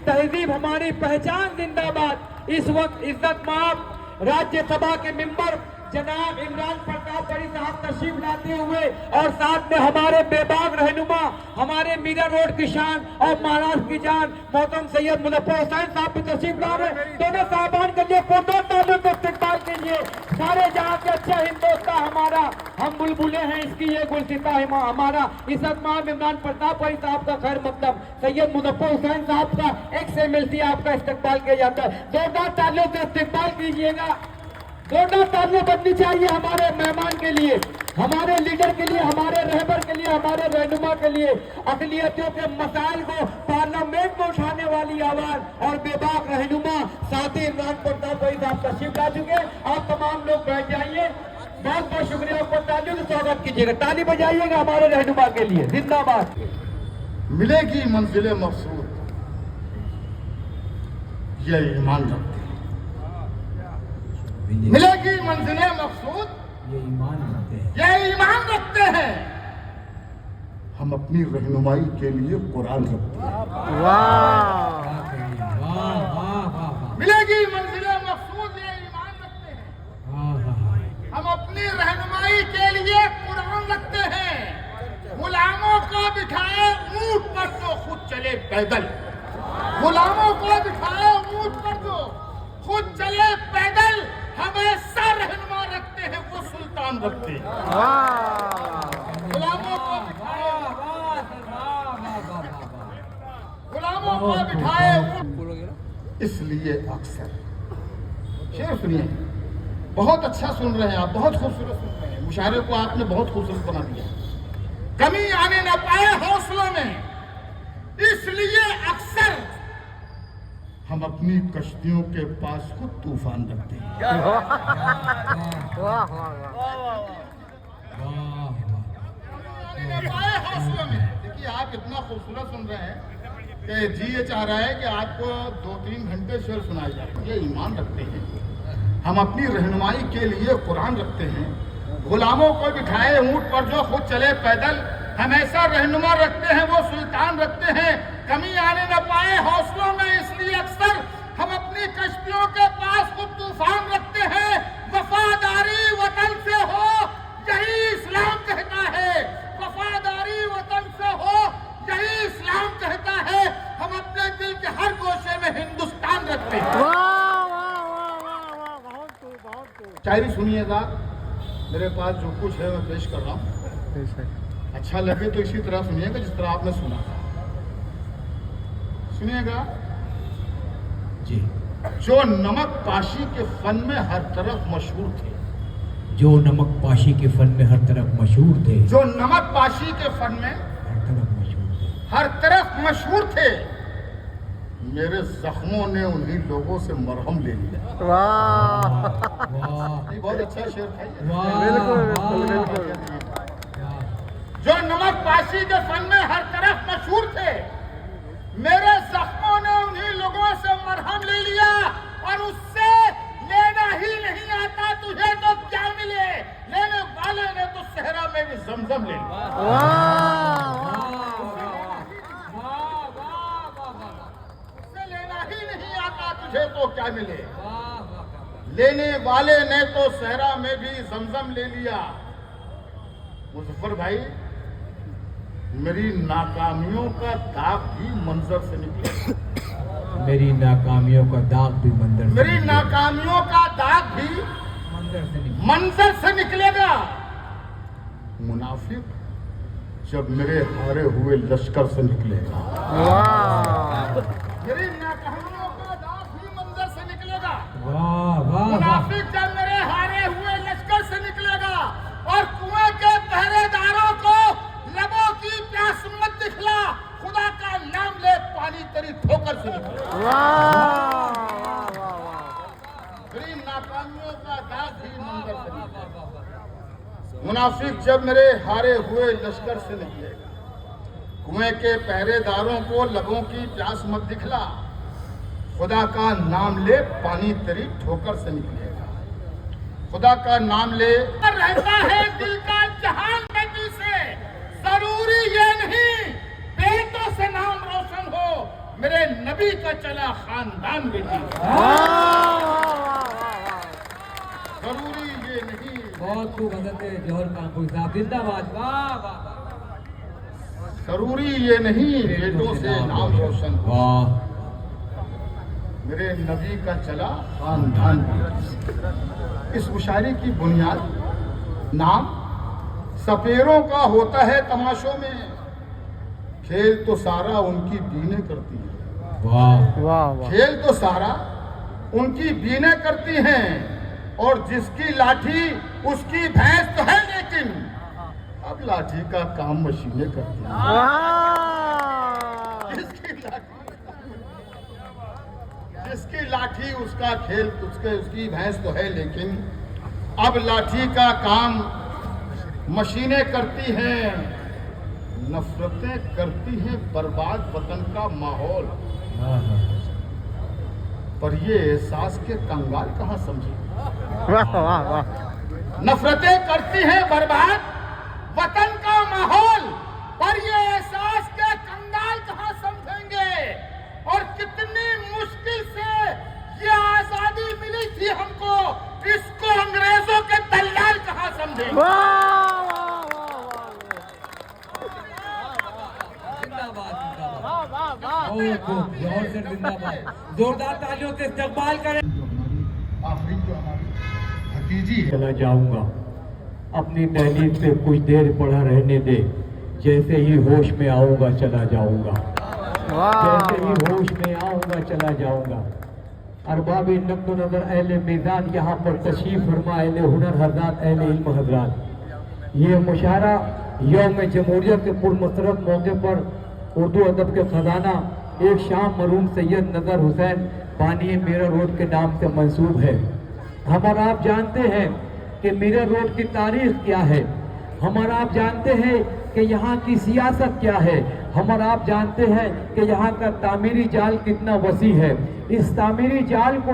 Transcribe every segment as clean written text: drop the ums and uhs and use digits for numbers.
तहजीब हमारी पहचान जिंदाबाद। इस वक्त इज्जत माब राज्यसभा के मेंबर जनाब इमरान प्रताप बड़ी साहब तशरीफ लाते हुए और साथ में हमारे बेबाक रहनुमा, हमारे मीरा रोड की शान और महाराष्ट्र की जान मोहतरम सैयद मुजफ्फर हुसैन साहब भी तशरीफ ला रहे। दोनों साहबान के लिए पुरजोर तालियों के इस्तेमाल कीजिए। सारे जहां के अच्छा हिंदुस्तान हमारा, हम बुलबुले हैं इसकी ये गुलसिता हमारा। इज्जत माब इमरान प्रताप बड़ी साहब का खैर मतलब सैयद मुजफ्फर हुसैन साहब का XMLC आपका इस्तेमाल किया जाता है। जोरदार तालियों से इस्तेमाल कीजिएगा। जोरदार तालियां बननी चाहिए हमारे मेहमान के लिए, हमारे लीडर के लिए, हमारे रहबर के लिए, हमारे रहनुमा के लिए। अक़लियतों के मसाइल को पार्लियामेंट में उठाने वाली आवाज और बेबाक रहनुमा साथी इमरान प्रताप भाई साहब तशरीफ ला चुके। आप तमाम लोग बैठ जाइए। बहुत बहुत शुक्रिया। आपको तालियों से स्वागत कीजिएगा, ताली बजाइएगा हमारे रहनुमा के लिए। जिंदाबाद। मिलेगी मंजिले मकसूद ये ईमान रखते हैं। मिलेगी मंजिले मकसूद ये ईमान रखते हैं। ये ईमान रखते हैं। हम अपनी रहनुमाई के लिए कुरान रखते हैं। वाह मिलेगी मंजिले मकसूद ये ईमान रखते हैं। हम अपनी रहनुमाई के लिए कुरान रखते हैं। गुलामों को बिठाए ऊंट पर तो खुद चले पैदल। गुलामों को बिठाए ऊंट पर तो खुद चले पैदल। हमेशा रहनुमा रखते हैं वो सुल्तान रखते हैं। गुलामों को बिठाए इसलिए अक्सर शेर सुनिए, बहुत अच्छा सुन रहे हैं आप, बहुत खूबसूरत सुन रहे हैं। मुशायरे को आपने बहुत खूबसूरत बना दिया। कमी आने न पाए हौसलों में इसलिए अक्सर हम अपनी कश्तियों के पास खुद तूफान रखते हैं। हौसलों में देखिए, आप इतना खूबसूरत सुन रहे हैं कि जी ये चाह रहा है कि आपको 2-3 घंटे शेर सुनाए जाए। ये ईमान रखते हैं। हम अपनी रहनुमाई के लिए कुरान रखते हैं। गुलामों को बिठाए ऊंट पर जो खुद चले पैदल। हमेशा रहनुमा रखते हैं वो सुल्तान रखते हैं। कमी आने न पाए हौसलों में इसलिए अक्सर हम अपनी कश्तियों के पास खुद तूफान रखते हैं। वफादारी वतन से हो यही इस्लाम कहता है। वफादारी वतन से हो यही इस्लाम कहता है। हम अपने दिल के हर गोशे में हिंदुस्तान रखते हैं। शायरी सुनिएगा, मेरे पास जो कुछ है मैं पेश कर रहा हूँ। अच्छा लगे तो इसी तरह सुनिएगा जिस तरह आपने सुना था। सुनिएगा जी। जो नमक पाशी के फन में हर तरफ मशहूर थे। जो नमक पाशी के फन में हर तरफ मशहूर थे। जो नमक पाशी के फन में हर तरफ मशहूर थे। हर तरफ मशहूर थे। मेरे जख्मों ने उन्हीं लोगों से मरहम ले लिया। वाह ये बहुत अच्छा शेर था। बिल्कुल। जो नमक पाशी के फन में हर तरफ मशहूर थे। मेरे जख्मों ने उन्हीं लोगों से मरहम ले लिया। और उससे लेना ही नहीं आता तुझे तो क्या मिले। लेने वाले ने तो सहरा में भी जमजम ले लिया। उससे लेना ही नहीं आता तुझे तो क्या मिले। लेने वाले ने तो सहरा में भी जमजम ले लिया। मुजफ्फर भाई, मेरी नाकामियों का दाग भी मंजर से निकलेगा। मेरी नाकामियों का दाग भी मंजर से मेरी नाकामियों का दाग भी मंजर से निकलेगा। मुनाफिक जब मेरे हारे हुए लश्कर से निकलेगा। मेरी नाकामियों का दाग भी मंजर से निकलेगा। मुनाफिक जब मेरे हारे हुए लश्कर से निकलेगा। और कुएं के पहरेदारों को लबों की प्यास मत दिखला। खुदा का नाम ले पानी तेरी ठोकर से निकलेगा। मेरी नाकामियों का दाग भी मंजर से निकलेगा। मुनाफिक जब मेरे हारे हुए लश्कर से निकलेगा। कुएं के पहरेदारों को लबों की प्यास मत दिखला। खुदा का नाम ले पानी तेरी ठोकर से निकलेगा। खुदा का नाम ले रहता है दिल का जहान नबी से। जरूरी ये नहीं बेटों से नाम रोशन हो। मेरे नबी का चला खानदान बेटी। जरूरी ये नहीं, बहुत खूब हजरत जौहर कानपुर साहब जिंदाबाद, वाह वाह। जरूरी ये नहीं बेटों से नाम रोशन हो, वाह, मेरे नबी का चला खानदान। इस मुशायरे की बुनियाद नाम सपेरों का होता है तमाशों में, खेल तो सारा उनकी बीने करती है। वाह वाह खेल तो सारा उनकी बीने करती हैं, और जिसकी लाठी उसकी भैंस तो है, लेकिन अब लाठी का काम मशीनें करती हैं। जिसकी लाठी उसका खेल, उसकी भैंस तो है, लेकिन अब लाठी का काम मशीनें करती हैं। नफरतें करती हैं बर्बाद वतन का माहौल, पर ये एहसास के कंगाल कहाँ समझे। नफरतें करती हैं बर्बाद वतन का माहौल, पर ये एहसास के कंगाल कहाँ समझेंगे। और कितनी मुश्किल से ये आजादी मिली थी हमको, इसको अंग्रेजों के दलाल कहाँ समझेंगे। जिंदाबाद जिंदाबाद, बहुत खूब, जौहर से जिंदाबाद, जोरदार तालियों से इस्तकबाल करें। आखिरी जो हमारी भतीजी है, चला जाऊंगा, अपनी तहलील पे कुछ देर पड़ा रहने दे, जैसे ही होश में आऊंगा चला जाऊंगा, जैसे ही होश में आऊंगा चला जाऊंगा। अरबाबी नक्तो नजर अहले मीज़ान यहाँ पर तशरीफ फरमा, अहले हुनर हज़रात, अहले इल्म हज़रात। ये मुशायरा यौम जमहूरियत के पुरमसरत मौके पर उर्दू अदब के खजाना एक शाम मरूम सैयद नज़र हुसैन बानी मीरा रोड के नाम से मंसूब है। हम और आप जानते हैं कि मीरा रोड की तारीख क्या है, हम और आप जानते हैं कि यहाँ की सियासत क्या है, हम और आप जानते हैं कि यहाँ का तामीरी जाल कितना वसी है। इस तामीरी जाल को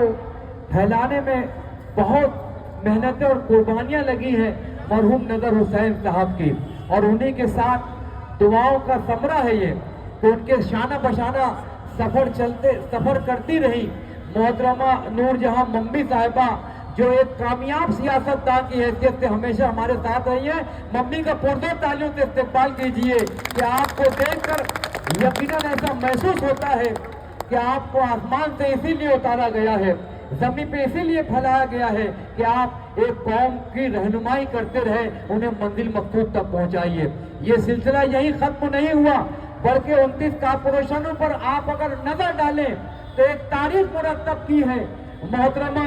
फैलाने में बहुत मेहनतें और कुर्बानियाँ लगी हैं मरहूम नज़र हुसैन साहब की, और उन्हीं के साथ दुआओं का समरा है ये कि उनके शाना बशाना सफ़र करती रही मोहतरमा नूरजहां मम्मी साहिबा, जो एक कामयाब सियासतदान की हैसियत से हमेशा हमारे साथ रही है। मम्मी का पुरजोर तालियों से इस्तेमाल कीजिए कि आपको देखकर यकीनन ऐसा महसूस होता है कि आपको आसमान से इसीलिए उतारा गया है, जमीन पे इसीलिए फैलाया गया है कि आप एक कौम की रहनुमाई करते रहे, उन्हें मंजिल मकसूद तक पहुंचाइए। ये सिलसिला यही खत्म नहीं हुआ, बल्कि 29 कारपोरेशनों पर आप अगर नजर डालें तो एक तारीख मुरतब की है। मोहतरमा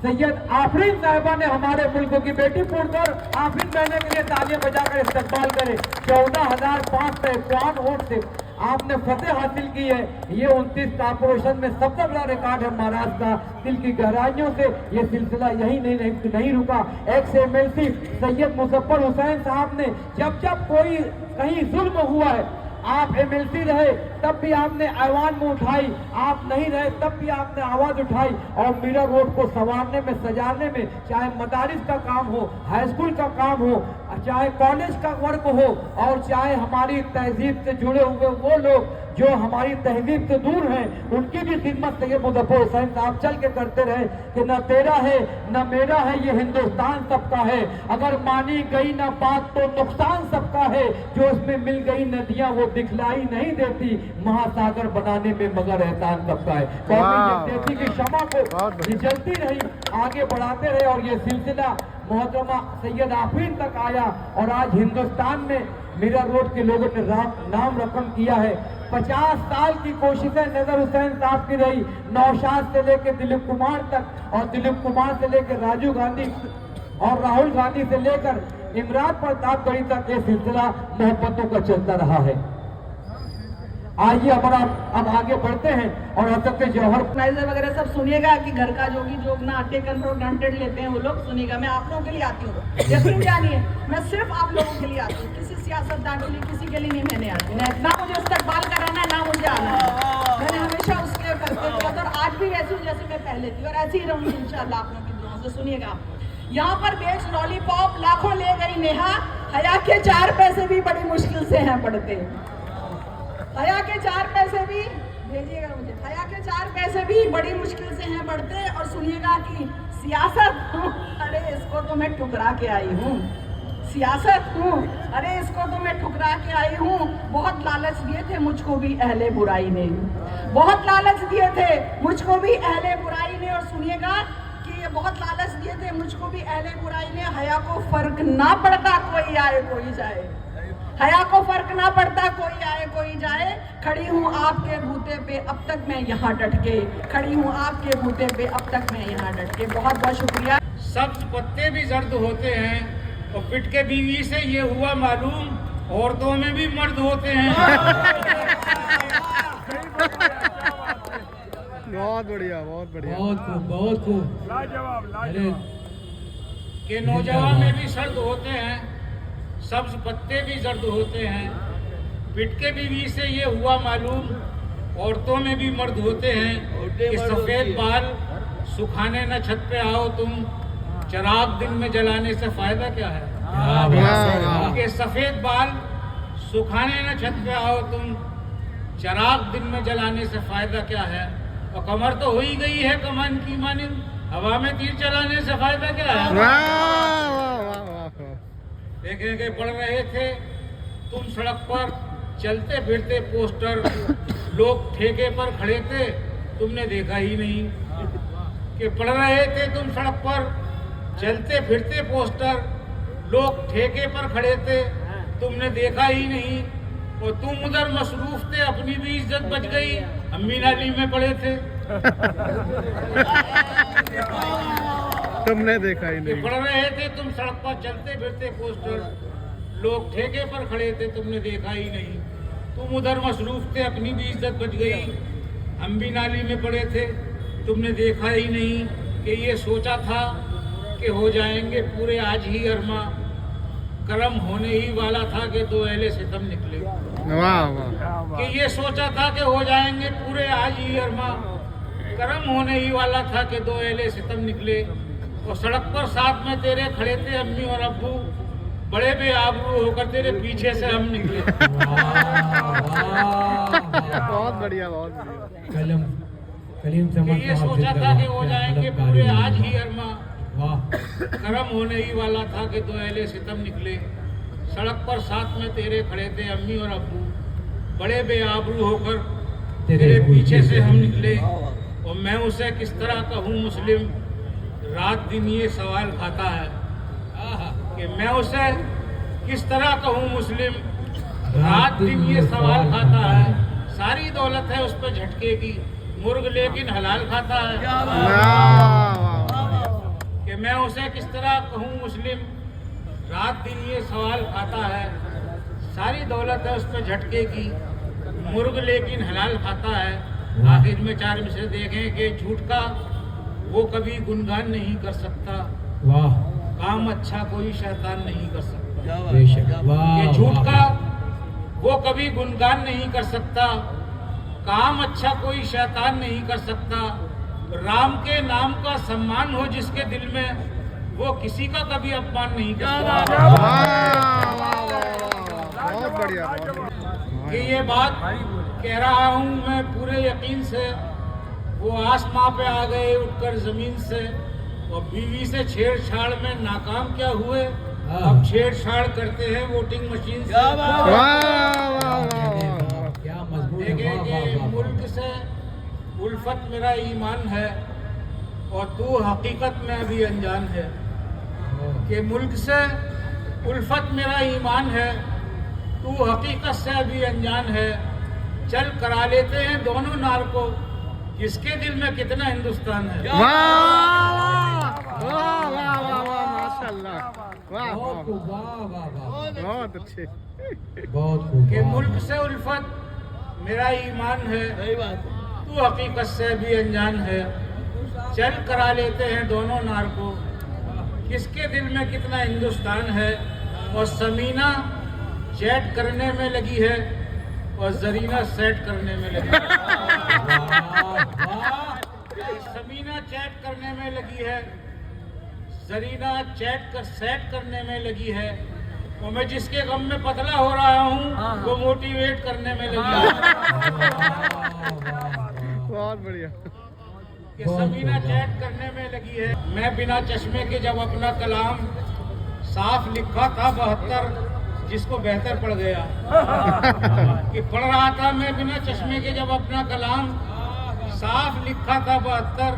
सैयद आफरीन साहिबा ने हमारे मुल्क की बेटी पूछकर आफरीन बहने के लिए तालियां बजाकर इस्तकबाल करे। 14,551 वोट से आपने फतेह हासिल की है। ये 29 कारपोरेशन में सबसे बड़ा रिकॉर्ड है महाराष्ट्र का। दिल की गहराइयों से ये सिलसिला यही नहीं रुका। एक्स MLC सैयद मुजफ्फर हुसैन साहब ने जब कोई कहीं जुल्म हुआ है, आप MLC रहे तब भी आपने ऐवान में उठाई, आप नहीं रहे तब भी आपने आवाज उठाई, और मीरा रोड को संवारने में, सजाने में, चाहे मदारिस का काम हो, हाई स्कूल का काम हो, चाहे कॉलेज का वर्क हो, और चाहे हमारी तहजीब से जुड़े हुए वो लोग जो हमारी तहजीब से दूर हैं, उनकी भी खिदमत सैयद मुजफ्फर हुसैन साहब चल के करते रहे कि न तेरा है न मेरा है, ये हिंदुस्तान सबका है। अगर मानी गई ना बात तो नुकसान सबका है, जो इसमें मिल गई नदियां वो दिखलाई नहीं देती, महासागर बनाने में मगर एहसान सबका है। कौमी यकजहती की शमा को जलती रही, आगे बढ़ाते रहे, और ये सिलसिला मोहतरमा सैयद आफरीन तक आया, और आज हिंदुस्तान में मीरा रोड के लोगों ने नाम रकम किया है। 50 साल की कोशिशें नजर हुसैन साहब की रही, नौशाद से लेकर दिलीप कुमार तक, और दिलीप कुमार से लेकर राजीव गांधी और राहुल गांधी से लेकर इमरान प्रतापगढ़ी तक ये सिलसिला मोहब्बतों का चलता रहा है। आइए हमारा अब आगे बढ़ते हैं और हजरत जौहर वगैरह सब सुनिएगा कि घर का जोगी जोगना टेकन फॉर ग्रांटेड लेते हैं वो लोग, सुनिएगा। मैं आप लोगों के लिए आती हूँ, यकीन जानिए, मैं सिर्फ आप लोगों के लिए आती हूँ, किसी सियासतदान के लिए, किसी के लिए नहीं मैंने आती। ना मुझे इस्तकबाल कराना है, ना मुझे आना है। मैंने हमेशा उसके लिए करते थे, और आज भी वैसी हूँ जैसे मैं पहले थी, और ऐसी ही रहूंगी इंशाल्लाह आप लोगों की दुआओं से। सुनिएगा, यहाँ पर बेच लॉलीपॉप लाखों ले गई नेहा, हया के 4 पैसे भी बड़ी मुश्किल से हैं पड़ते, हया के 4 पैसे भी भेजिएगा मुझे। हया के 4 पैसे भी बड़ी मुश्किल से हैं बढ़ते। और सुनिएगा कि सियासत, अरे इसको तो मैं ठुकरा के आई हूँ। सियासत हूँ, अरे इसको तो मैं ठुकरा के आई हूँ। बहुत लालच दिए थे मुझको भी अहले बुराई ने, बहुत लालच दिए थे मुझको भी अहले बुराई ने। और सुनिएगा कि ये बहुत लालच दिए थे मुझको भी अहले बुराई ने। हया को फर्क ना पड़ता कोई आए कोई जाए, हया को फर्क ना पड़ता कोई आए कोई जाए। खड़ी हूँ आपके बूते पे अब तक मैं यहाँ डट के, खड़ी हूँ आपके बूते पे अब तक मैं यहाँ डट के। बहुत बहुत शुक्रिया। सब्ज पत्ते भी जर्द होते हैं और पिट के बीवी से ये हुआ मालूम, औरतों में भी मर्द होते हैं। बहुत बढ़िया, बहुत बढ़िया, बहुत खूब, बहुत खूब। अरे के नौजवान में भी सर्द होते हैं, सब्ज पत्ते भी जर्द होते हैं। पिट के बीवी से ये हुआ मालूम, औरतों में भी मर्द होते हैं। कि सफेद बाल सुखाने न छत पे आओ तुम, चिराग दिन में जलाने से फायदा क्या है। कि सफेद बाल सुखाने न छत पे आओ तुम, चिराग दिन में जलाने से फायदा क्या है। और कमर तो हो ही गई है कमान की मानिंद, हवा में तीर चलाने से फायदा क्या है। देखें कि पढ़ रहे थे तुम सड़क पर, चलते फिरते पोस्टर, लोग ठेके पर खड़े थे तुमने देखा ही नहीं। कि पढ़ रहे थे तुम सड़क पर, चलते फिरते पोस्टर, लोग ठेके पर खड़े थे तुमने देखा ही नहीं। और तुम उधर मसरूफ थे, अपनी भी इज्जत बच गई, अम्मी नाली में पड़े थे। तुमने देखा ही कि नहीं। पढ़ रहे थे तुम सड़क पर, चलते फिरते पोस्टर, लोग ठेके पर खड़े थे तुमने देखा ही नहीं। तुम उधर मसरूफ थे, अपनी भी इज्जत बच गई, हम भी नाली में पड़े थे तुमने देखा ही नहीं। कि ये सोचा था कि हो जाएंगे पूरे आज ही अरमा, करम होने ही वाला था कि 2 अहले सितम निकले। वाह वाह, कि ये सोचा था कि हो जाएंगे पूरे आज ही अरमा, करम होने ही वाला था कि 2 अहले सितम निकले। और सड़क पर साथ में तेरे खड़े थे अम्मी और अब्बू, बड़े बेआबरू होकर तेरे पीछे से हम निकले। बहुत बढ़िया, बहुत बढ़िया। कलीम कि ये सोचा था कि हो जाएंगे पूरे आज ही अरमा, वाह, करम होने ही वाला था कि 2 अहले सितम निकले। सड़क पर साथ में तेरे खड़े थे अम्मी और अब्बू, बड़े बेआबरू होकर तेरे पीछे से हम निकले। और मैं उसे किस तरह कहूँ मुस्लिम, रात दिन ये सवाल खाता है। कि मैं उसे किस तरह कहूँ मुस्लिम, रात दिन ये सवाल खाता है। सारी दौलत है उस पर झटके की, मुर्ग लेकिन हलाल खाता है। कि मैं उसे किस तरह कहूँ मुस्लिम, रात दिन ये सवाल खाता है। सारी दौलत है उस पर झटके की, मुर्ग लेकिन हलाल खाता है। आखिर में 4 मिसरे देखें कि झूठ का वो कभी गुणगान नहीं कर सकता, वाह, काम अच्छा कोई शैतान नहीं कर सकता। बेशक, वाह, ये झूठ वाह, का वो कभी गुणगान नहीं कर सकता, काम अच्छा कोई शैतान नहीं कर सकता। राम के नाम का सम्मान हो जिसके दिल में, वो किसी का कभी अपमान नहीं करता। बहुत बढ़िया, बहुत बढ़िया। कि ये बात कह रहा हूँ मैं पूरे यकीन से, वो आसमां पे आ गए उठकर जमीन से। और बीवी से छेड़छाड़ में नाकाम क्या हुए, अब छेड़छाड़ करते हैं वोटिंग मशीन से। क्या मजबूत है, देखे वाह, कि वाह, वाह, वाह। मुल्क से उल्फत मेरा ईमान है और तू हकीकत में अभी अनजान है। कि मुल्क से उल्फत मेरा ईमान है, तू हकीकत से अभी अनजान है। चल करा लेते हैं दोनों नार को, किसके दिल में कितना हिंदुस्तान है। माशाल्लाह, वाह बहुत खूब, वाह, वाह, वाह, बहुत अच्छे। बहुत खूब, कि वाह, मुल्क से उल्फत मेरा ईमान है, तू हकीकत से भी अनजान है। चल करा लेते हैं दोनों नार को, किसके दिल में कितना हिंदुस्तान है। और समीना चैट करने में लगी है और जरीना सेट करने में लगी है। समीना चैट करने में लगी है, जरीना सेट करने में लगी है। और मैं जिसके गम में पतला हो रहा हूँ वो मोटिवेट करने में लगी बहुत बढ़िया। कि सबीना चैट करने में लगी है। मैं बिना चश्मे के जब अपना कलाम साफ लिखा था 72, जिसको बेहतर पड़ गया कि पढ़ रहा था मैं बिना चश्मे के जब अपना कलाम साफ लिखा था 72,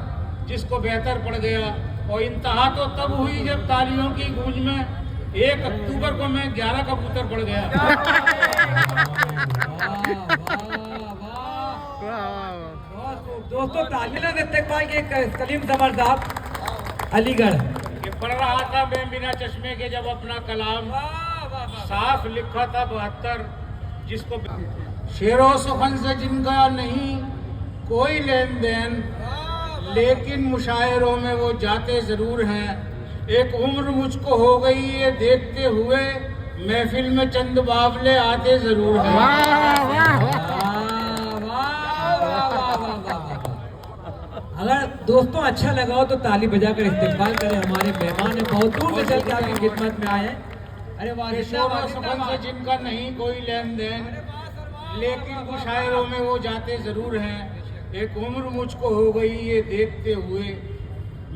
जिसको बेहतर पड़ गया। और इंतहा तो तब हुई जब तालियों की गूंज में 1 अक्टूबर को मैं 11 कबूतर पड़ गया। दोस्तों तालियां देते पाएंगे सलीम समर साहब अलीगढ़। कि पढ़ रहा था मैं बिना चश्मे के जब अपना कलाम साफ लिखा था 72, जिसको शेरो सुखन से जिनका नहीं कोई लेन देन, लेकिन मुशायरों में वो जाते जरूर हैं। एक उम्र मुझको हो गई ये देखते हुए, महफिल में चंद बावले आते जरूर हैं। अगर दोस्तों अच्छा लगा हो तो ताली बजाकर इस्तेमाल करें। हमारे मेहमान है, बहुत दूर से चल के आपकी खिदमत में आए हैं। अरे वाह, शेरो सुखन से जिनका नहीं कोई लेन देन, लेकिन मुशायरों में वो जाते जरूर हैं। एक उम्र मुझको हो गई ये देखते हुए,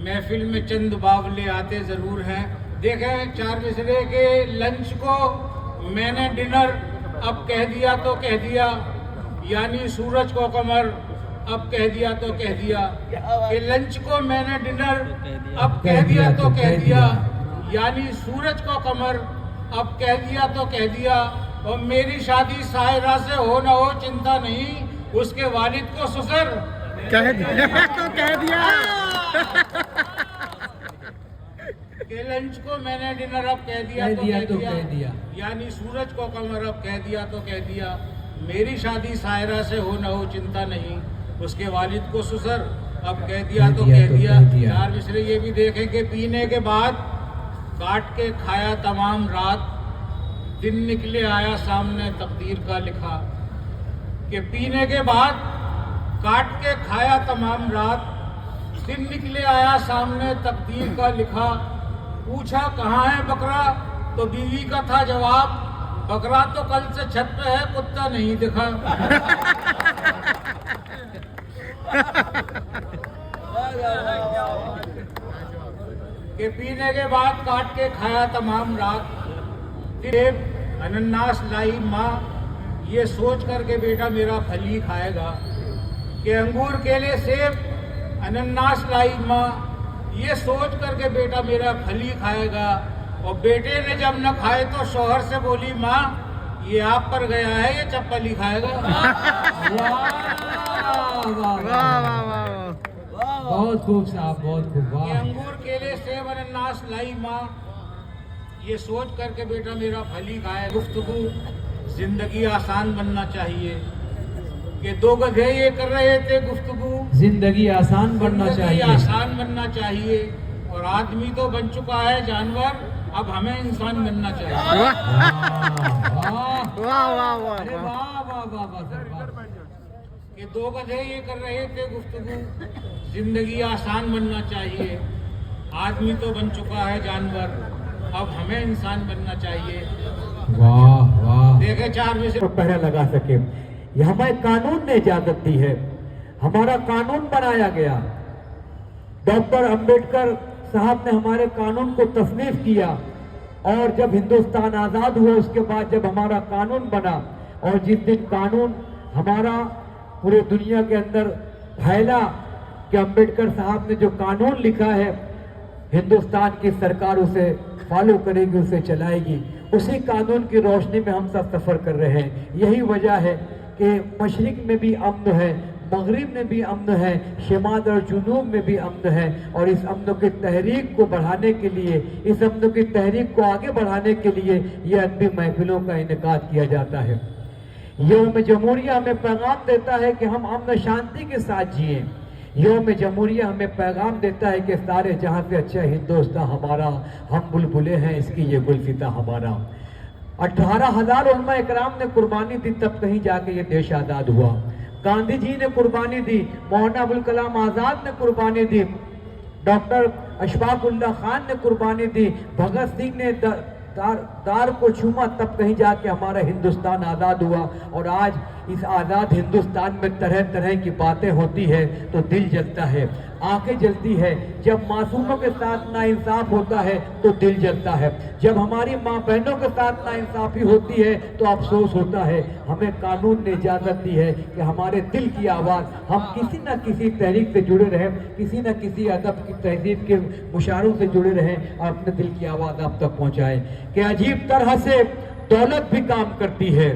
महफिल में चंद बावले आते जरूर हैं। देखें 4 मिसरे के लंच को मैंने डिनर अब कह दिया तो कह दिया, यानी सूरज को कमर अब कह दिया तो कह दिया। कि लंच को मैंने डिनर अब कह दिया तो कह दिया, यानी सूरज को कमर अब कह दिया तो कह दिया। और मेरी शादी सायरा से हो ना हो चिंता नहीं, उसके वालिद को ससुर कह दिया तो कह दिया। के लंच को मैंने डिनर अब कह दिया तो कह दिया, यानी सूरज को कमर अब कह दिया तो कह दिया। मेरी शादी सायरा से हो ना हो चिंता नहीं, उसके वालिद को ससुर अब कह दिया तो कह दिया। 4 मिसरे ये भी देखें कि पीने के बाद काट के खाया तमाम रात, दिन निकले आया सामने तकदीर का लिखा। कि पीने के बाद काट के खाया तमाम रात, दिन निकले आया सामने तकदीर का लिखा। पूछा कहाँ है बकरा, तो बीवी का था जवाब, बकरा तो कल से छत पे है, कुत्ता नहीं दिखा। कि पीने के बाद काट के खाया तमाम रात, सेब अनन्नास लाई माँ, ये सोच करके बेटा मेरा फल ही खाएगा। कि अंगूर केले सेब अनन्नास लाई माँ, ये सोच करके बेटा मेरा फल ही खाएगा। और बेटे ने जब न खाए तो शौहर से बोली माँ, ये आप पर गया है, ये चप्पल ही खाएगा। बहुत खूब साहब, बहुत खूब। ये वाह, अंगूर केले सेब अनन्नास लाई माँ, ये सोच करके बेटा मेरा फल ही खाए। गुफ्तगू जिंदगी आसान बनना चाहिए। कि 2 गधे ये कर रहे थे गुफ्तगू, जिंदगी आसान बनना जिंदगी चाहिए। आसान बनना चाहिए। और आदमी तो बन चुका है जानवर, अब हमें इंसान बनना चाहिए। वाह वाह वाह वाह अरे वाह। वाह वाह वाह वाह सर, वाह। कि 2 गधे ये कर रहे थे गुफ्तगू, जिंदगी आसान बनना चाहिए। आदमी तो बन चुका है जानवर, अब हमें इंसान बनना चाहिए। वाह वाह। देखे 4 में से तो पहरा लगा सके, ये हमें कानून ने इजाजत दी है, हमारा कानून बनाया गया। डॉक्टर अंबेडकर साहब ने हमारे कानून को तस्नीफ किया, और जब हिंदुस्तान आज़ाद हुआ उसके बाद जब हमारा कानून बना, और जिस दिन कानून हमारा पूरे दुनिया के अंदर फैला कि अंबेडकर साहब ने जो कानून लिखा है, हिंदुस्तान की सरकार उसे फॉलो करेगी, उसे चलाएगी, उसी कानून की रोशनी में हम सब सफ़र कर रहे हैं। यही वजह है कि मशरिक में भी अमन है, मगरिब में भी अमन है, शिमाल और जुनूब में भी अमन है। और इस अमन की तहरीक को बढ़ाने के लिए, इस अमन की तहरीक को आगे बढ़ाने के लिए ये अदबी महफिलों का इनेकाद किया जाता है। यौम जमहूरिया हमें पैगाम देता है कि हम अमन शांति के साथ जिए। यौम जमहूरिया हमें पैगाम देता है कि सारे जहाँ से अच्छा हिंदुस्तान हमारा, हम बुलबुले हैं इसकी ये गुलसिता हमारा। 18,000 उलमा इकराम ने कुर्बानी दी, तब कहीं जाके ये देश आज़ाद हुआ। गांधी जी ने कुर्बानी दी, मौलाना अबुल कलाम आज़ाद ने कुर्बानी दी, डॉक्टर अशफाक उल्लाह खान ने कुर्बानी दी, भगत सिंह ने दार को छूमा तब कहीं जाके हमारा हिंदुस्तान आज़ाद हुआ। और आज इस आज़ाद हिंदुस्तान में तरह तरह की बातें होती है तो दिल जलता है, आंखें जलती है। जब मासूमों के साथ नाइंसाफ होता है तो दिल जलता है, जब हमारी माँ बहनों के साथ नाइंसाफी होती है तो अफसोस होता है। हमें कानून ने इजाज़त दी है कि हमारे दिल की आवाज़ हम किसी न किसी तहरीक से जुड़े रहें, किसी न किसी अदब की तहजीब के मुशारों से जुड़े रहें और अपने दिल की आवाज़ आप तक पहुँचाएँ। कि अजीब तरह से दौलत भी काम करती है,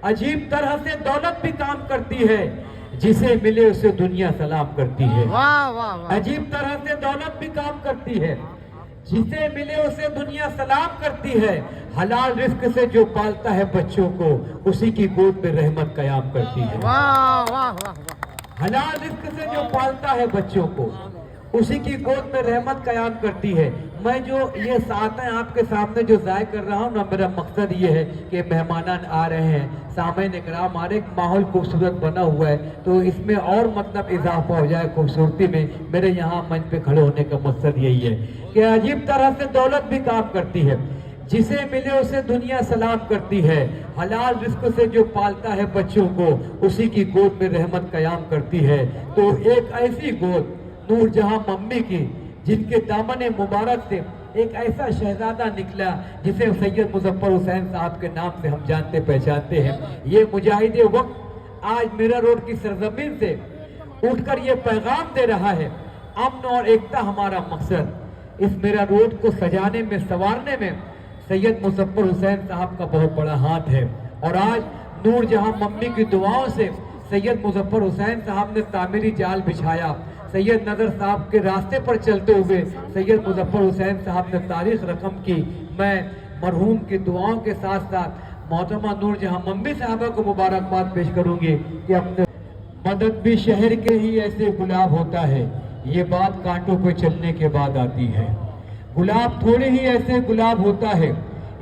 अजीब तरह से दौलत भी काम करती है, जिसे मिले उसे दुनिया सलाम करती है। वाह वाह वाह। अजीब तरह से दौलत भी काम करती है, जिसे मिले उसे दुनिया सलाम करती है। हलाल रिस्क से जो पालता है बच्चों को, उसी की गोद में रहमत कयाम करती है। वाह वाह वाह। हलाल रिस्क से जो पालता है बच्चों को, उसी की गोद में रहमत कयाम करती है। मैं जो ये सातें आपके सामने जो ज़ाय कर रहा हूँ ना, मेरा मकसद ये है कि मेहमान आ रहे हैं, सामईन इकराम आ रहे, एक माहौल खूबसूरत बना हुआ है, तो इसमें और मतलब इजाफा हो जाए खूबसूरती में। मेरे यहाँ मंच पे खड़े होने का मकसद यही है कि अजीब तरह से दौलत भी काम करती है, जिसे मिले उसे दुनिया सलाम करती है। हलाल रिस्क से जो पालता है बच्चों को, उसी की गोद में रहमत कयाम करती है। तो एक ऐसी गोद नूरजहां मम्मी की, जिनके दामन मुबारक से एक ऐसा शहजादा निकला जिसे सैयद मुजफ्फर हुसैन साहब के नाम से हम जानते पहचानते हैं। ये मुजाहिदे वक्त आज मीरा रोड की सरजमीन से उठकर ये पैगाम दे रहा है, अमन और एकता हमारा मकसद। इस मीरा रोड को सजाने में, संवारने में सैयद मुजफ्फर हुसैन साहब का बहुत बड़ा हाथ है। और आज नूरजहां मम्मी की दुआओं से सैयद मुजफ्फर हुसैन साहब ने तामीरी जाल बिछाया। सैयद नज़र साहब के रास्ते पर चलते हुए सैयद मुजफ्फर हुसैन साहब ने तारीख रकम की। मैं मरहूम की दुआओं के साथ साथ मोहतरमा नूरजहां मम्मी साहबा को मुबारकबाद पेश करूंगी कि अपने मदद भी शहर के ही ऐसे गुलाब होता है, ये बात कांटों पे चलने के बाद आती है। गुलाब थोड़े ही ऐसे गुलाब होता है,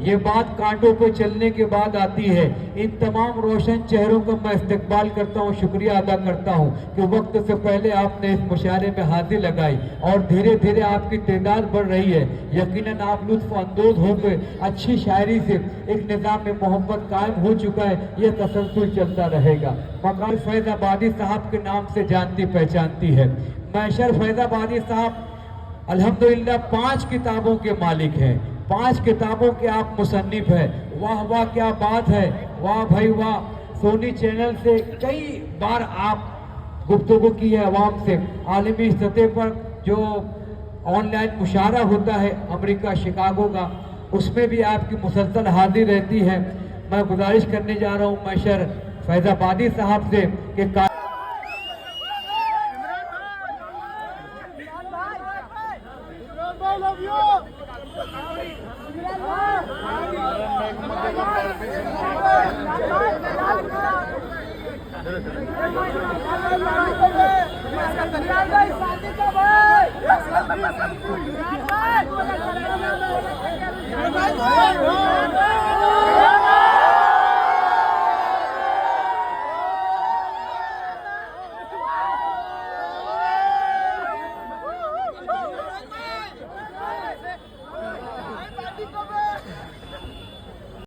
ये बात कांटों पे चलने के बाद आती है। इन तमाम रोशन चेहरों का मैं इस्तकबाल करता हूँ, शुक्रिया अदा करता हूँ कि वक्त से पहले आपने इस मुशायरे में हाजिर लगाई और धीरे धीरे आपकी तादाद बढ़ रही है। यकीनन आप लुत्फ अंदोज होकर अच्छी शायरी से एक निज़ाम में मोहब्बत कायम हो चुका है, ये तसलसल चलता रहेगा। मकान फैज़ाबादी साहब के नाम से जानती पहचानती है। मैशर फैज़ाबादी साहब अल्हम्दुलिल्लाह 5 किताबों के मालिक हैं, 5 किताबों के आप मुसन्निफ है। वाह वाह क्या बात है, वाह भाई वाह। सोनी चैनल से कई बार आप गुफ्तगू की है अवाम से, आलमी सतह पर जो ऑनलाइन मुशारा होता है अमेरिका शिकागो का, उसमें भी आपकी मुसलसल हाजिर रहती है। मैं गुजारिश करने जा रहा हूँ मैशर फैज़ाबादी साहब से कि भाई